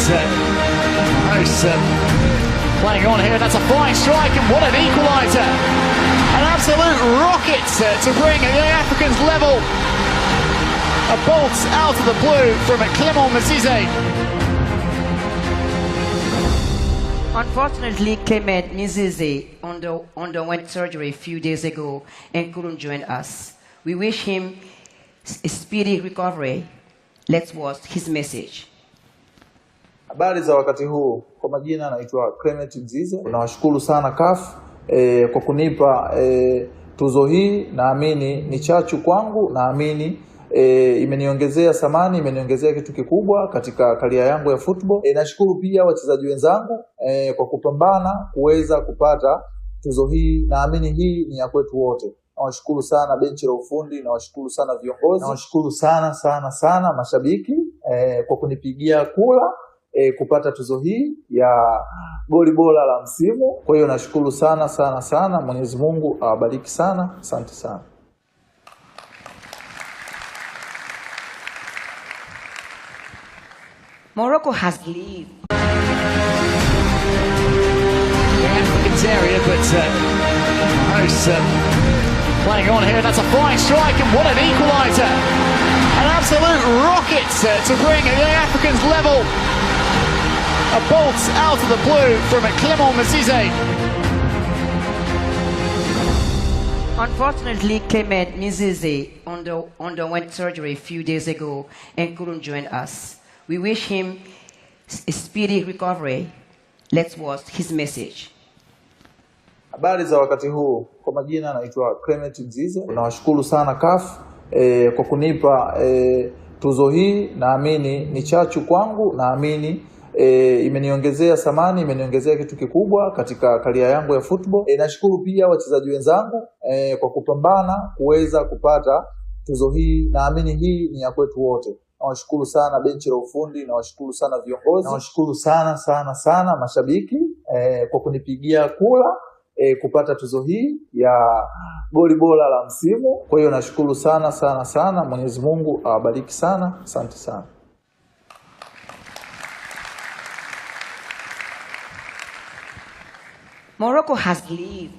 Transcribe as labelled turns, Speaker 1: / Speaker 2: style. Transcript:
Speaker 1: Hosts playing on here. That's a fine strike, and what an equaliser! An absolute rocket to bring the Africans level. A bolt out of the blue from Clement Mzize.
Speaker 2: Unfortunately, Clement Mzize underwent surgery a few days ago and couldn't join us. We wish him a speedy recovery. Let's watch his message.
Speaker 3: Habari za wakati huu, kwa majina naitwa Clement Mzize. Nawashukuru sana CAF kwa kunipa tuzo hii. Naamini ni chachu kwangu, naamini imeniongezea thamani, imeniongezea kitu kikubwa katika career yangu ya football. Nashukuru pia wachezaji wenzangu kwa kupambana kuweza kupata tuzo hii. Naamini hii ni ya kwetu wote. Nawashukuru sana benchi la ufundi, nawashukuru sana viongozi, nawashukuru sana mashabiki kwa kunipigia kura kupata tuzo hii ya goli bora la msimu. Kwa hiyo nashukuru sana. Mwenyezi Mungu awabariki sana. Asante sana.
Speaker 2: Morocco has lead.
Speaker 1: The Africans area, but hosts playing on here. That's a fine strike, and what an equaliser! An absolute rocket to bring the Africans level. A bolt out of the blue from Clement Mzize.
Speaker 2: Unfortunately, Clement Mzize underwent surgery a few days ago and couldn't join us. We wish him a speedy recovery. Let's watch his message.
Speaker 3: Habari za wakati huu, kwa majina naitwa Clement Mzize. Nawashukuru sana CAF kwa kunipa tuzo hii. Naamini ni chachu kwangu, naamini imeniongezea thamani, imeniongezea kitu kikubwa katika career yangu ya football. Nashukuru pia wachezaji wenzangu kwa kupambana kuweza kupata tuzo hii. Naamini hii ni ya kwetu wote. Nawashukuru sana benchi la ufundi, nawashukuru sana viongozi, nawashukuru sana mashabiki kwa kunipigia kura kupata tuzo hii ya goli bora la msimu. Kwa hiyo nashukuru sana. Mwenyezi Mungu awabariki sana. Asante sana.
Speaker 2: Morocco has lead.